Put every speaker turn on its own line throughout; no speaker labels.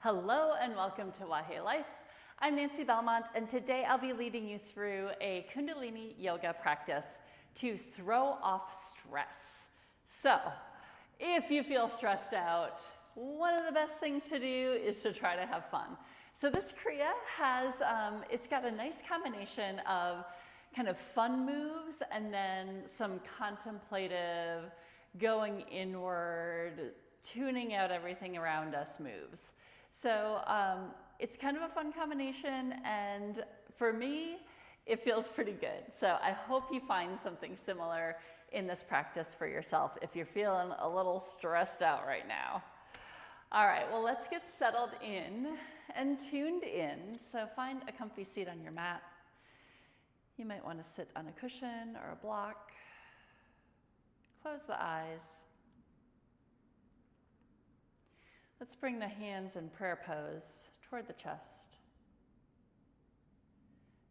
Hello and welcome to Wahe Life. I'm Nancy Belmont, and today I'll be leading you through a Kundalini yoga practice to throw off stress. So, if you feel stressed out, one of the best things to do is to try to have fun. So this Kriya has, it's got a nice combination of kind of fun moves and then some contemplative, going inward, tuning out everything around us moves. So it's kind of a fun combination, and for me, it feels pretty good. So I hope you find something similar in this practice for yourself if you're feeling a little stressed out right now. All right, well, let's get settled in and tuned in. So find a comfy seat on your mat. You might want to sit on a cushion or a block. Close the eyes. Let's bring the hands in prayer pose toward the chest.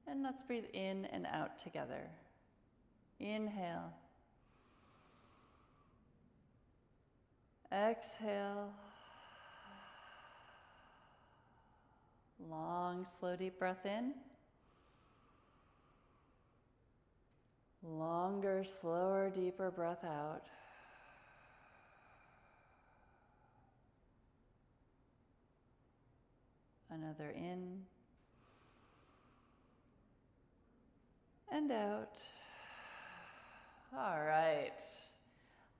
And let's breathe in and out together. Inhale. Exhale. Long, slow, deep breath in. Longer, slower, deeper breath out. Another in and out. All right.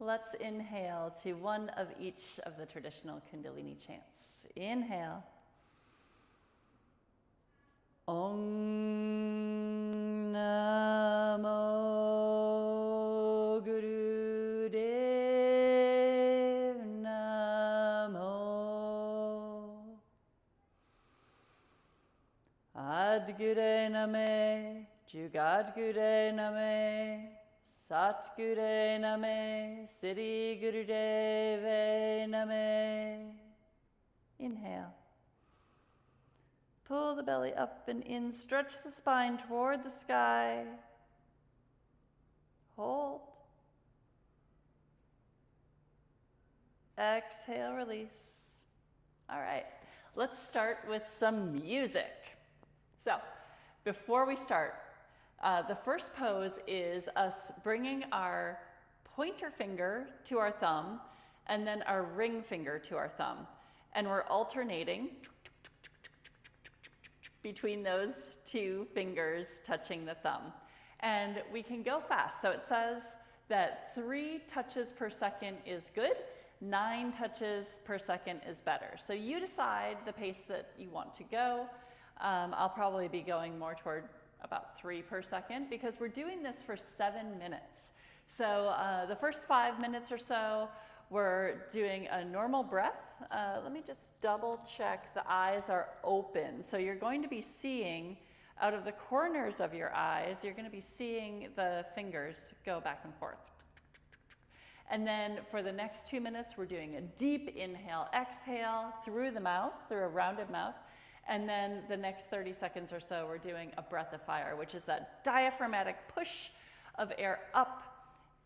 Let's inhale to one of each of the traditional Kundalini chants. Inhale. Om Namo Guru Dev Namo Adgure Name Jugadgure Name Satgure Name Siddhi Gurudeve Name. Inhale. Pull the belly up and in, stretch the spine toward the sky. Hold. Exhale, release. All right, let's start with some music. So, before we start, the first pose is us bringing our pointer finger to our thumb and then our ring finger to our thumb. And we're alternating between those two fingers touching the thumb. And we can go fast. So it says that 3 touches per second is good, 9 touches per second is better. So you decide the pace that you want to go. I'll probably be going more toward about 3 per second because we're doing this for 7 minutes. So the first 5 minutes or so, we're doing a normal breath. Let me just double check the eyes are open. So you're going to be seeing out of the corners of your eyes, you're going to be seeing the fingers go back and forth. And then for the next 2 minutes, we're doing a deep inhale, exhale through the mouth, through a rounded mouth. And then the next 30 seconds or so, we're doing a breath of fire, which is that diaphragmatic push of air up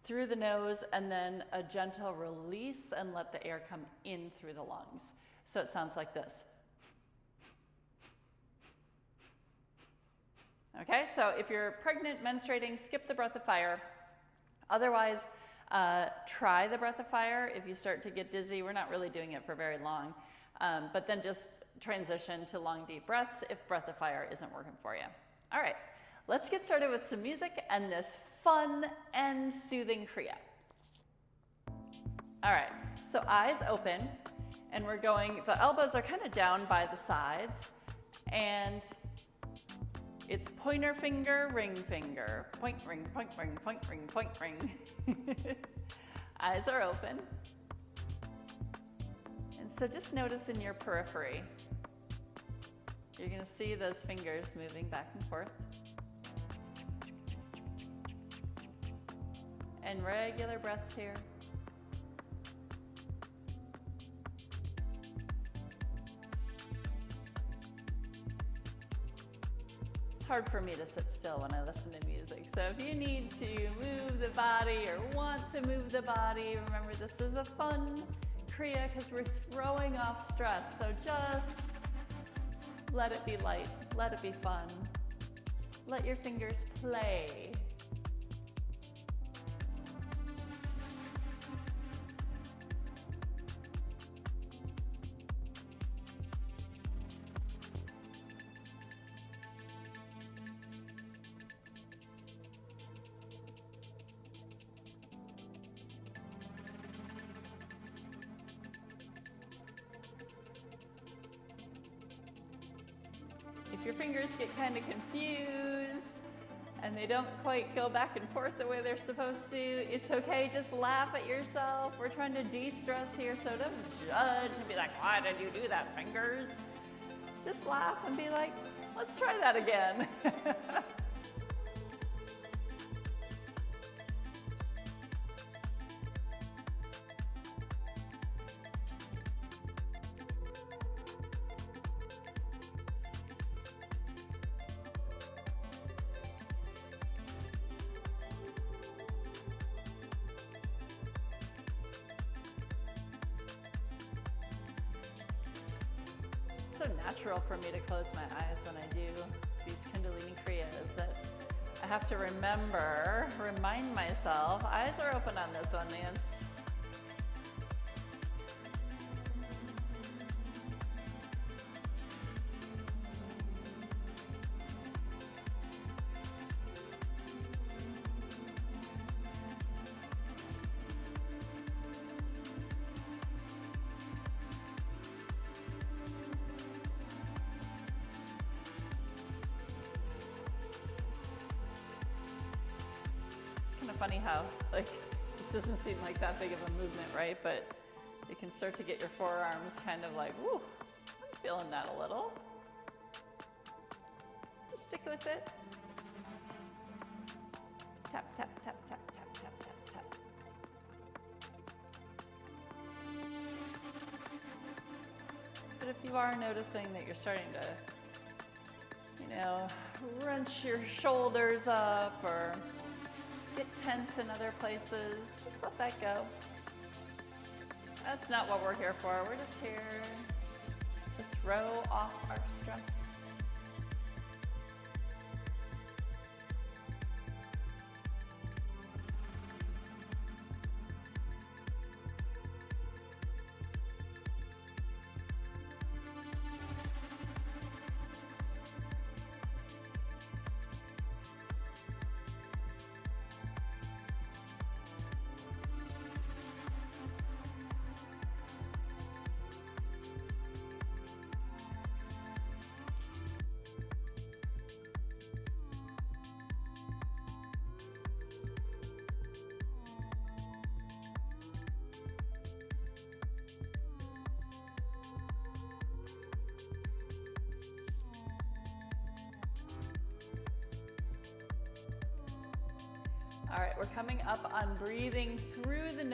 through the nose and then a gentle release and let the air come in through the lungs. So it sounds like this. Okay, so if you're pregnant, menstruating, skip the breath of fire. Otherwise, try the breath of fire. If you start to get dizzy, we're not really doing it for very long. But then just transition to long, deep breaths if breath of fire isn't working for you. All right, let's get started with some music and this fun and soothing Kriya. All right, so eyes open, and we're going, the elbows are kind of down by the sides, and it's pointer finger, ring finger, point, ring, point, ring, point, ring, point, ring. Eyes are open. And so just notice in your periphery, you're going to see those fingers moving back and forth. And regular breaths here. It's hard for me to sit still when I listen to music. So if you need to move the body or want to move the body, remember this is a fun Kriya because we're throwing off stress. So just let it be light, let it be fun. Let your fingers play. If your fingers get kind of confused and they don't quite go back and forth the way they're supposed to, it's okay, just laugh at yourself. We're trying to de-stress here, so don't judge and be like, why did you do that, fingers? Just laugh and be like, let's try that again. So natural for me to close my eyes when I do these Kundalini Kriyas that I have to remind myself, eyes are open on this one, Lance. Funny how, like, this doesn't seem like that big of a movement, right? But you can start to get your forearms kind of like, woo, I'm feeling that a little. Just stick with it. Tap, tap, tap, tap, tap, tap, tap, tap. But if you are noticing that you're starting to, wrench your shoulders up or get tense in other places, just let that go. That's not what we're here for. We're just here to throw off our stress. All right, we're coming up on breathing through the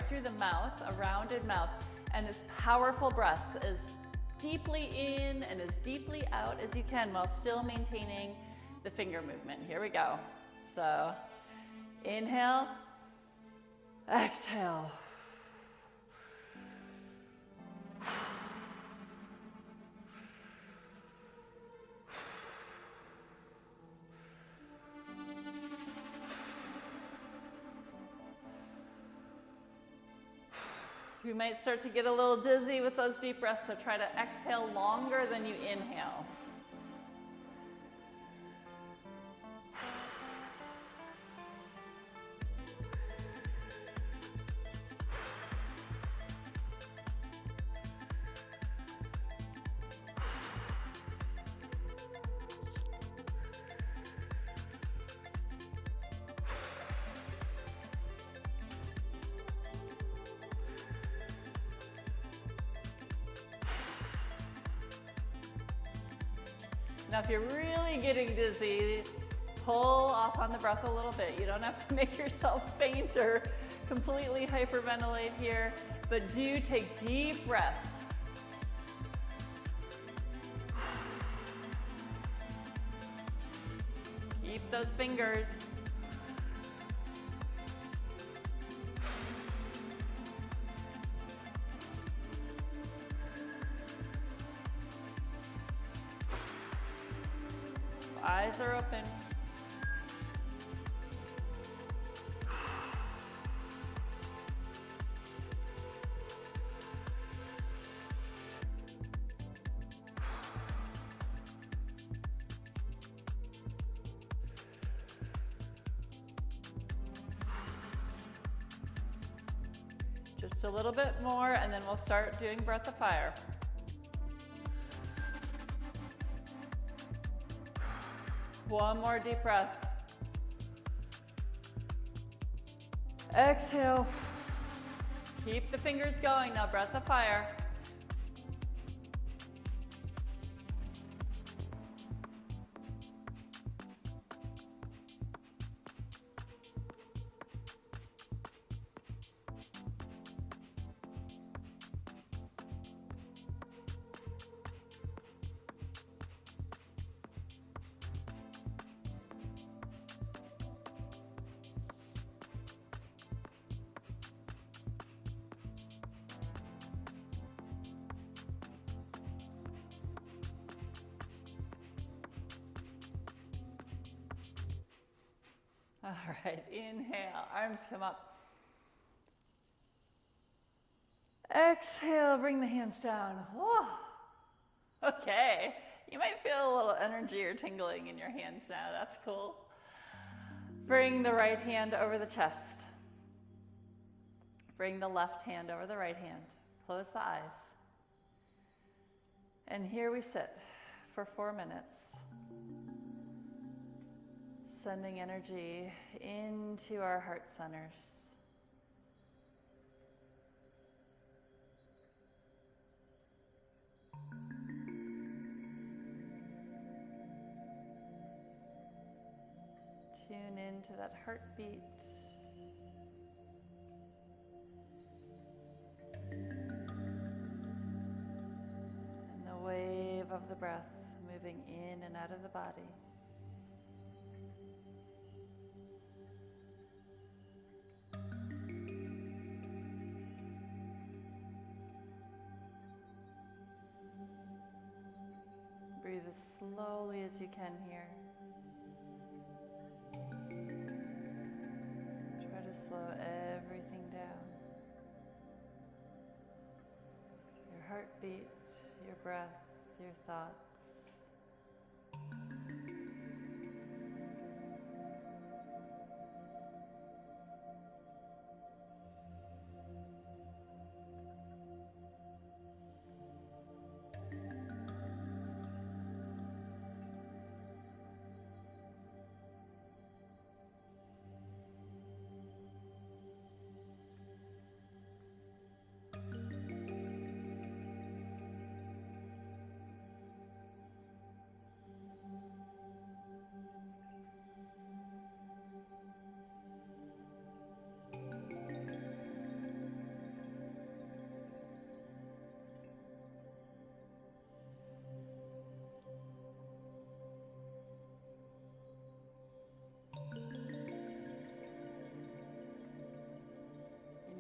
through the mouth, a rounded mouth, and this powerful breath as deeply in and as deeply out as you can while still maintaining the finger movement. Here we go. So, inhale, exhale. You might start to get a little dizzy with those deep breaths, so try to exhale longer than you inhale. Now, if you're really getting dizzy, pull off on the breath a little bit. You don't have to make yourself faint or completely hyperventilate here, but do take deep breaths. Keep those fingers. Eyes are open. Just a little bit more, and then we'll start doing breath of fire. One more deep breath. Exhale. Keep the fingers going now, breath of fire. All right, inhale, arms come up. Exhale, bring the hands down. Whoa. Okay, you might feel a little energy or tingling in your hands now. That's cool. Bring the right hand over the chest. Bring the left hand over the right hand. Close the eyes. And here we sit for 4 minutes. Sending energy into our heart centers. Tune into that heartbeat. And the wave of the breath moving in and out of the body. Breathe as slowly as you can here. Try to slow everything down. Your heartbeat, your breath, your thoughts.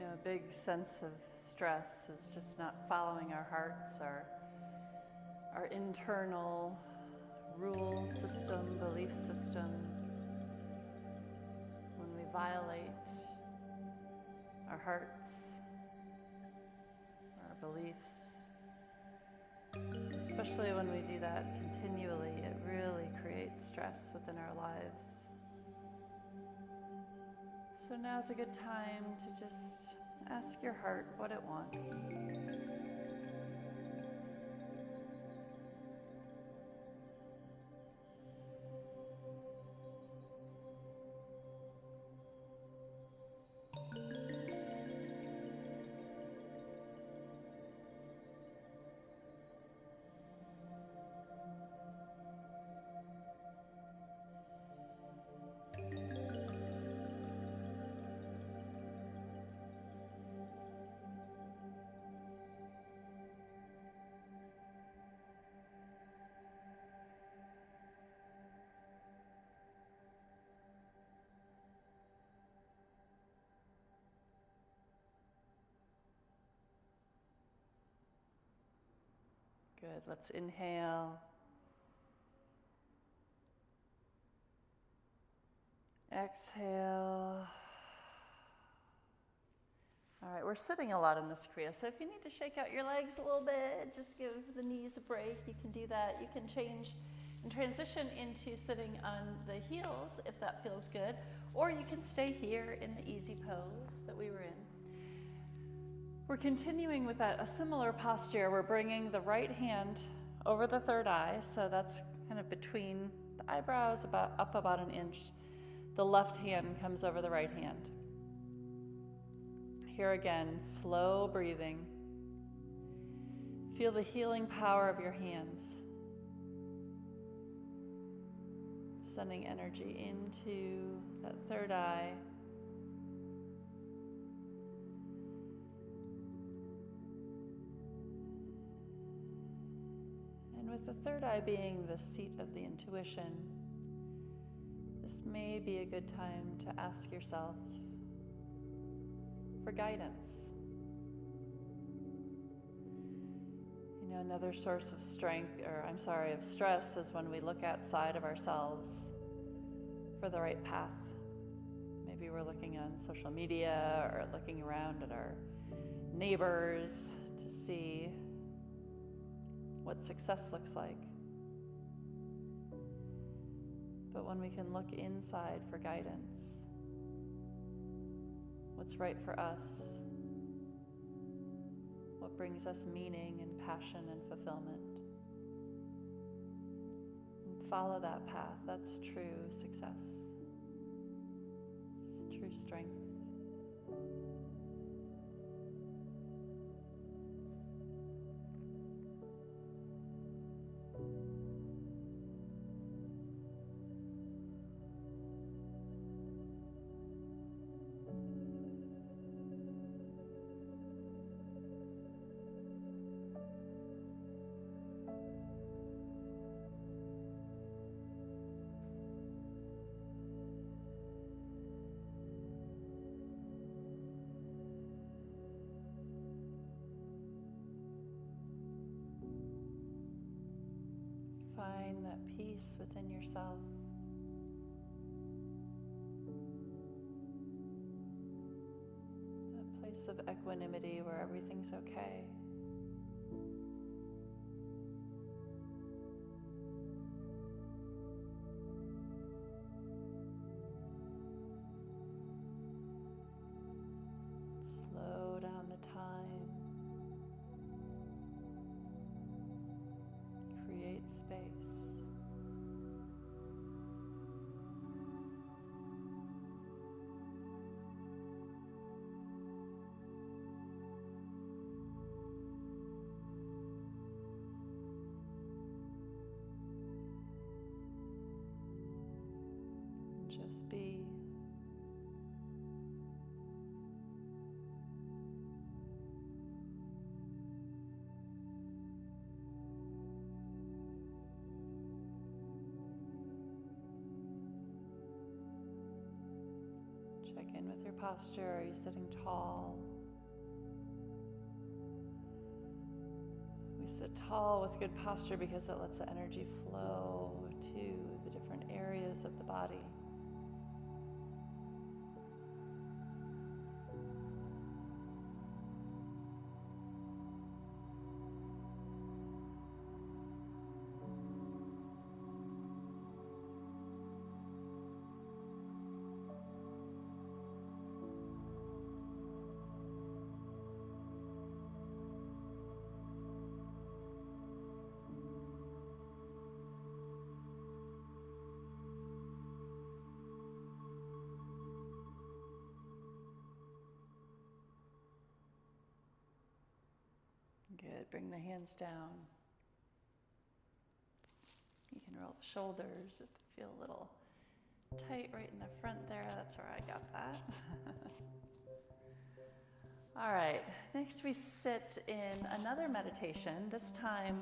A big sense of stress is just not following our hearts, our internal rule system, belief system. When we violate our hearts, our beliefs, especially when we do that continually, it really creates stress within our lives. So now's a good time to just ask your heart what it wants. Good, let's inhale. Exhale. All right, we're sitting a lot in this Kriya, so if you need to shake out your legs a little bit, just give the knees a break, you can do that. You can change and transition into sitting on the heels if that feels good, or you can stay here in the easy pose that we were in. We're continuing with a similar posture. We're bringing the right hand over the third eye, so that's kind of between the eyebrows, up about an inch. The left hand comes over the right hand. Here again, slow breathing. Feel the healing power of your hands, sending energy into that third eye. And with the third eye being the seat of the intuition, this may be a good time to ask yourself for guidance. You know, another source of of stress is when we look outside of ourselves for the right path. Maybe we're looking on social media or looking around at our neighbors to see what success looks like. But when we can look inside for guidance, what's right for us, what brings us meaning and passion and fulfillment, and follow that path. That's true success. It's true strength. Find that peace within yourself. That place of equanimity where everything's okay. Slow down the time. Create space. Just be. Check in with your posture. Are you sitting tall? We sit tall with good posture because it lets the energy flow to the different areas of the body. Good. Bring the hands down. You can roll the shoulders if you feel a little tight right in the front there. That's where I got that. All right. Next we sit in another meditation. This time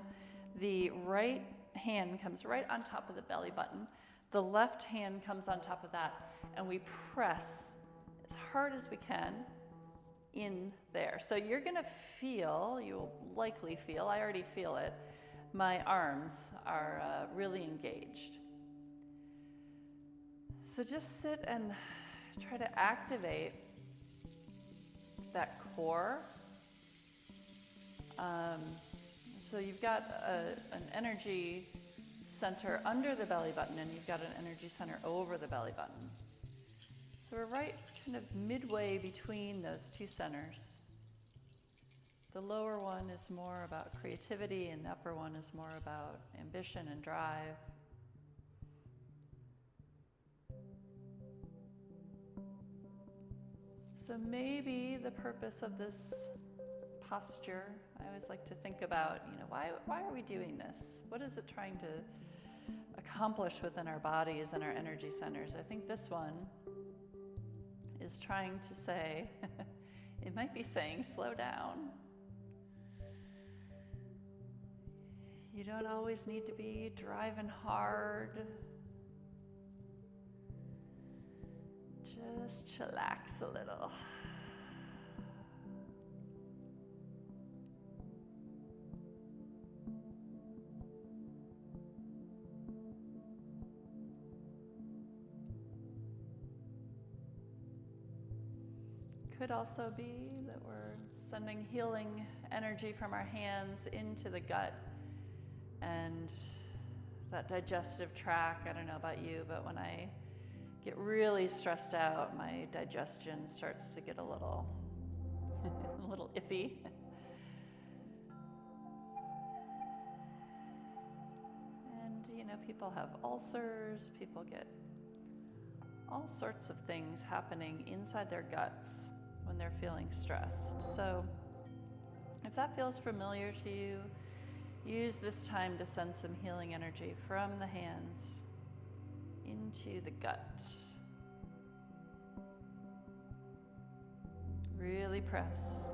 the right hand comes right on top of the belly button. The left hand comes on top of that, and we press as hard as we can in there. So you'll likely feel, I already feel it, my arms are really engaged. So just sit and try to activate that core. So you've got an energy center under the belly button, and you've got an energy center over the belly button. So we're right kind of midway between those two centers. The lower one is more about creativity, and the upper one is more about ambition and drive. So maybe the purpose of this posture, I always like to think about, why are we doing this? What is it trying to accomplish within our bodies and our energy centers? I think this one is trying to say, it might be saying, slow down. You don't always need to be driving hard. Just chillax a little. Could also be that we're sending healing energy from our hands into the gut and that digestive tract. I don't know about you, but when I get really stressed out, my digestion starts to get a little iffy. And people have ulcers, people get all sorts of things happening inside their guts when they're feeling stressed. So if that feels familiar to you, use this time to send some healing energy from the hands into the gut. Really press.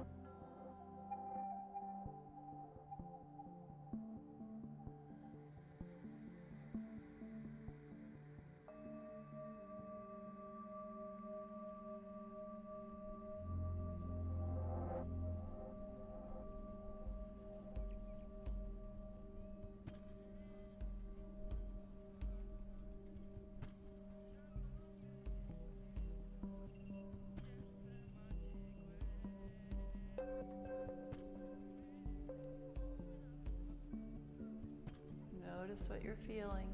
Notice what you're feeling.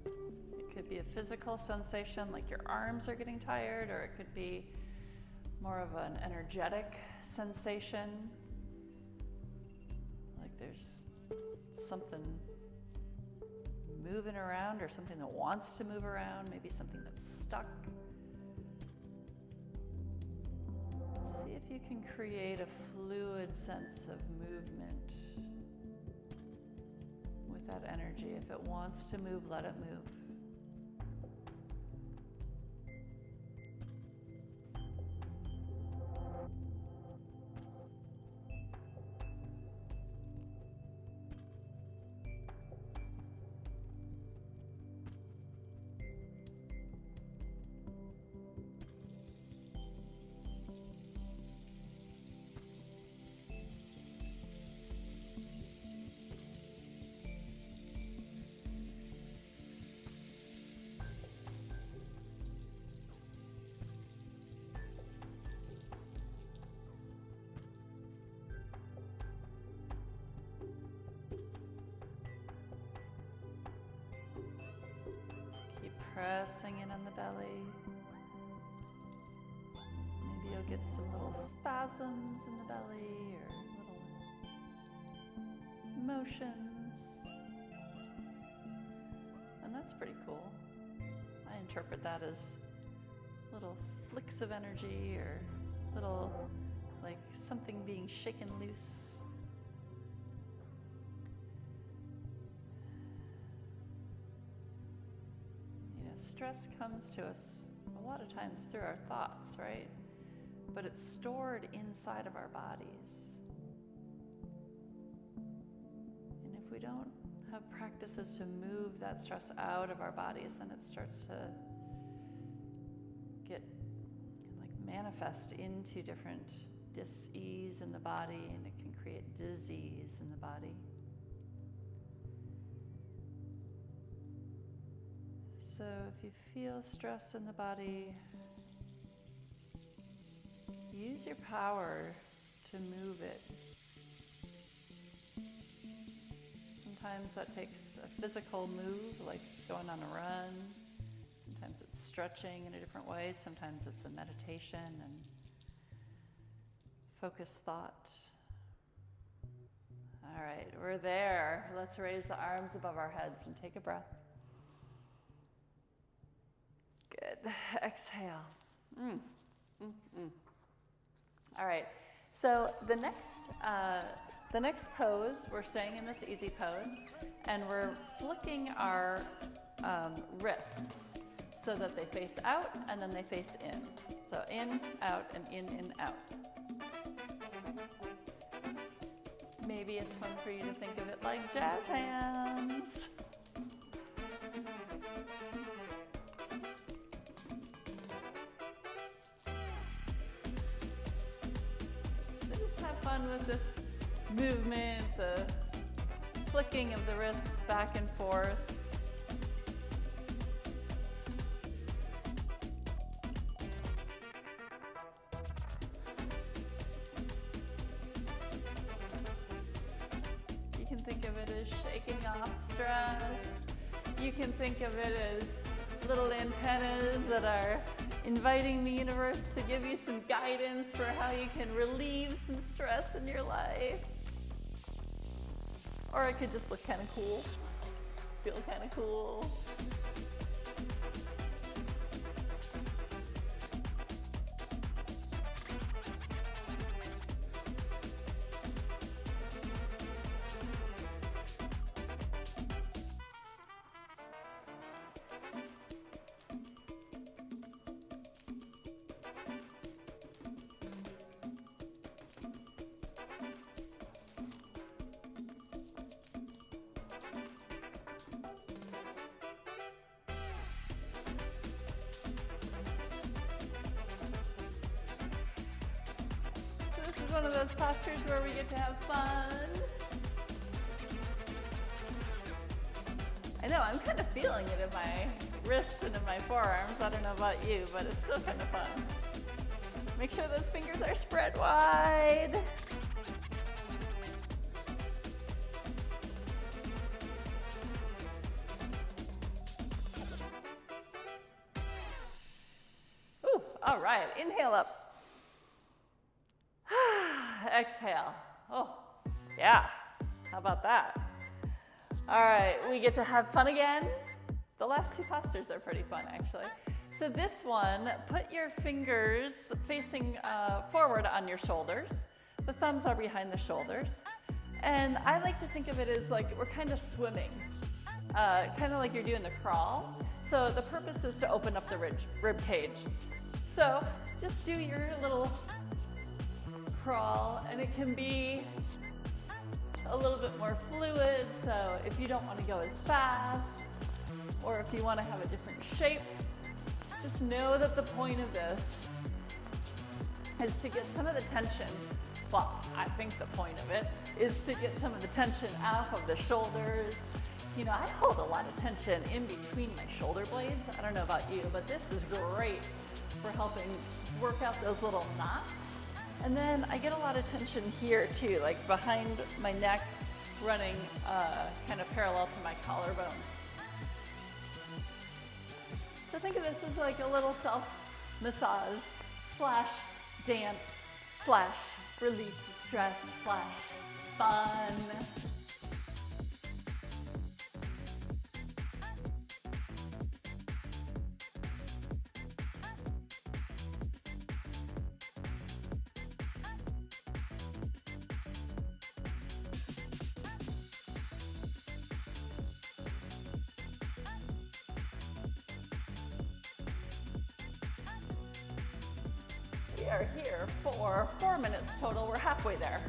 It could be a physical sensation like your arms are getting tired, or it could be more of an energetic sensation, like there's something moving around or something that wants to move around, maybe something that's stuck. See if you can create a fluid sense of movement with that energy. If it wants to move, let it move. Pressing in on the belly. Maybe you'll get some little spasms in the belly or little motions. And that's pretty cool. I interpret that as little flicks of energy or little, like something being shaken loose. Stress comes to us a lot of times through our thoughts, right? But it's stored inside of our bodies. And if we don't have practices to move that stress out of our bodies, then it starts to get manifest into different dis-ease in the body, and it can create disease in the body. So if you feel stress in the body, use your power to move it. Sometimes that takes a physical move, like going on a run. Sometimes it's stretching in a different way. Sometimes it's a meditation and focused thought. All right, we're there. Let's raise the arms above our heads and take a breath. Good. Exhale. All right. So the next pose, we're staying in this easy pose, and we're flicking our wrists so that they face out and then they face in. So in, out, and in, out. Maybe it's fun for you to think of it like jazz hands. So just have fun with this movement, the flicking of the wrists back and forth. You can think of it as shaking off stress. You can think of it as little antennas that are inviting the universe to give you some guidance for how you can relieve some stress in your life. Or it could just look kind of cool, feel kind of cool. This is one of those postures where we get to have fun. I know, I'm kind of feeling it in my wrists and in my forearms. I don't know about you, but it's still kind of fun. Make sure those fingers are spread wide. Ooh, all right, inhale up. Exhale. Oh, yeah. How about that? All right, we get to have fun again. The last two postures are pretty fun, actually. So this one, put your fingers facing forward on your shoulders. The thumbs are behind the shoulders. And I like to think of it as like we're kind of swimming, kind of like you're doing the crawl. So the purpose is to open up the rib cage. So just do your little crawl, and it can be a little bit more fluid, so if you don't want to go as fast, or if you want to have a different shape, just know that the point of this is to get some of the tension, well, I think the point of it is to get some of the tension off of the shoulders. You know, I hold a lot of tension in between my shoulder blades. I don't know about you, but this is great for helping work out those little knots. And then I get a lot of tension here too, like behind my neck, running kind of parallel to my collarbone. So think of this as like a little self-massage / dance / release stress / fun. We are here for 4 minutes total. We're halfway there.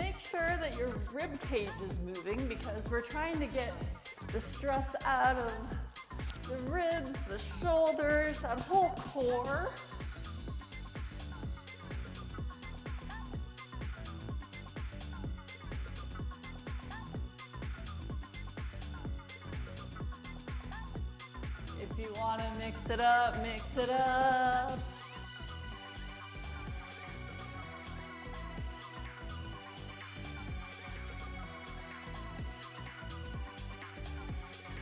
make sure that your rib cage is moving because we're trying to get the stress out of the ribs, the shoulders, that whole core. If you want to mix it up, mix it up.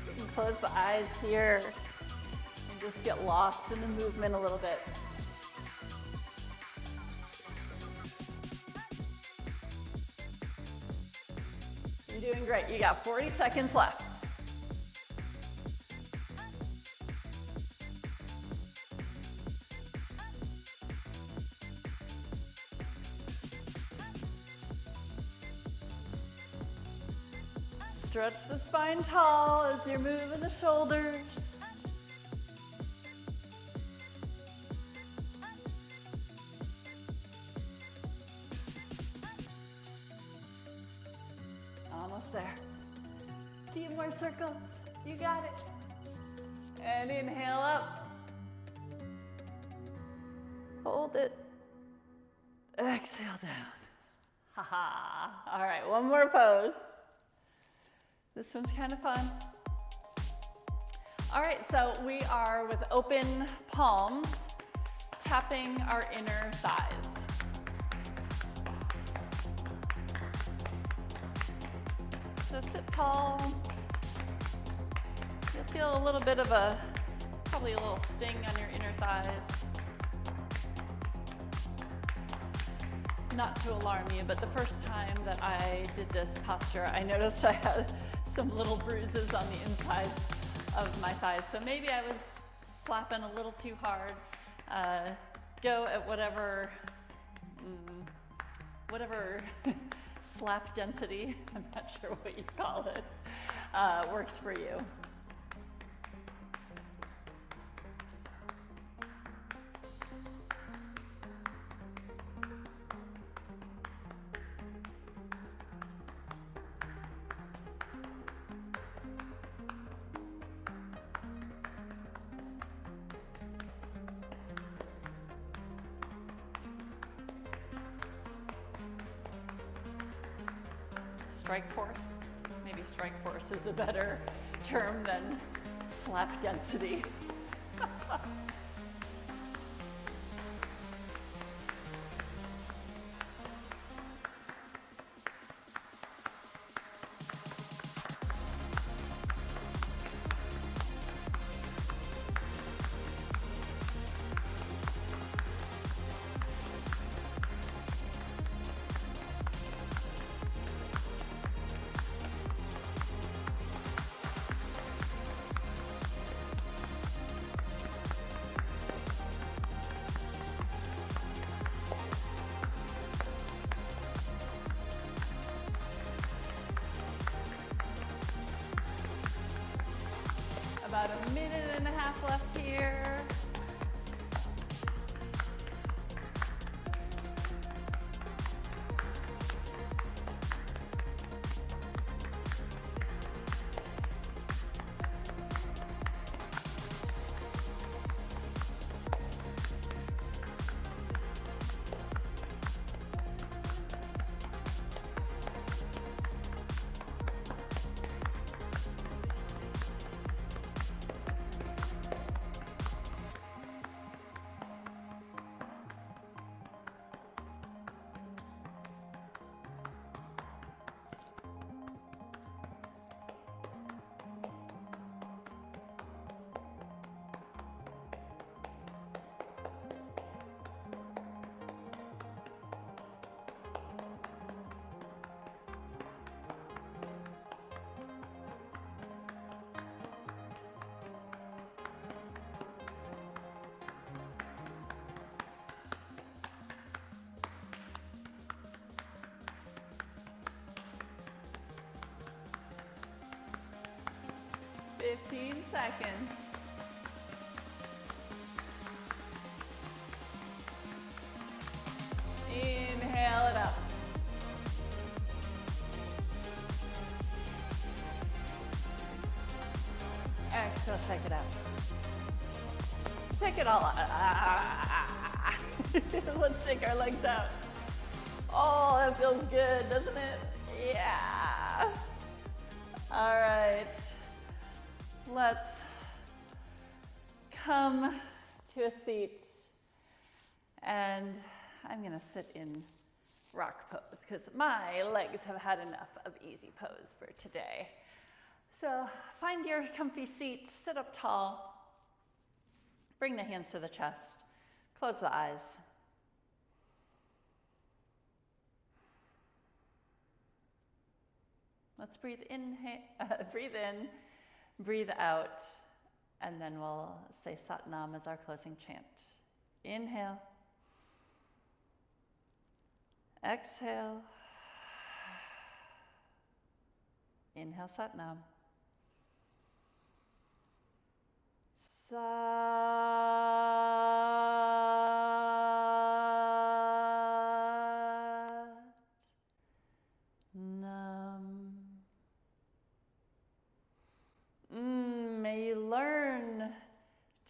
You can close the eyes here and just get lost in the movement a little bit. You're doing great. You got 40 seconds left. Stretch the spine tall as you're moving the shoulders. Almost there. A few more circles. You got it. And inhale up. Hold it. Exhale down. Haha. All right, one more pose. This one's kind of fun. All right, so we are with open palms, tapping our inner thighs. So sit tall. You'll feel a little bit of probably a little sting on your inner thighs. Not to alarm you, but the first time that I did this posture, I noticed I had some little bruises on the inside of my thighs. So maybe I was slapping a little too hard. Go at whatever slap density, I'm not sure what you call it, works for you. Strike force. Maybe strike force is a better term than slap density. About a minute and a half left here. Fifteen seconds. Inhale it up. Exhale, shake it out. Shake it all out. Let's shake our legs out. Oh, that feels good, doesn't it? Yeah. All right. Let's come to a seat, and I'm gonna sit in rock pose because my legs have had enough of easy pose for today. So find your comfy seat, sit up tall, bring the hands to the chest, close the eyes. Let's breathe in, breathe out, and then we'll say Sat Nam as our closing chant. Inhale. Exhale. Inhale, Sat Nam. Sat Nam. May you learn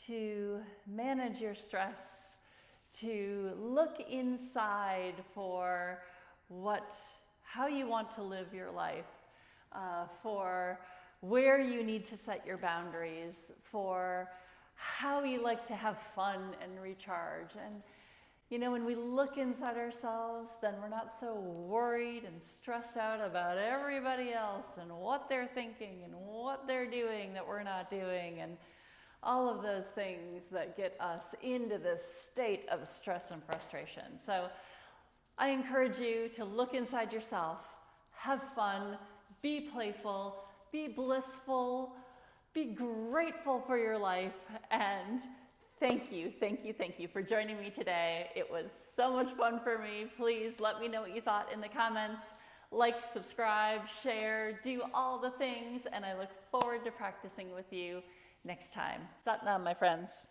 to manage your stress, to look inside for how you want to live your life, for where you need to set your boundaries, for how you like to have fun and recharge. And you know, when we look inside ourselves, then we're not so worried and stressed out about everybody else and what they're thinking and what they're doing that we're not doing, and all of those things that get us into this state of stress and frustration. So I encourage you to look inside yourself, have fun, be playful, be blissful, be grateful for your life, and thank you for joining me today. It was so much fun for me. Please let me know what you thought in the comments. Like, subscribe, share, do all the things, and I look forward to practicing with you next time. Sat Nam, my friends.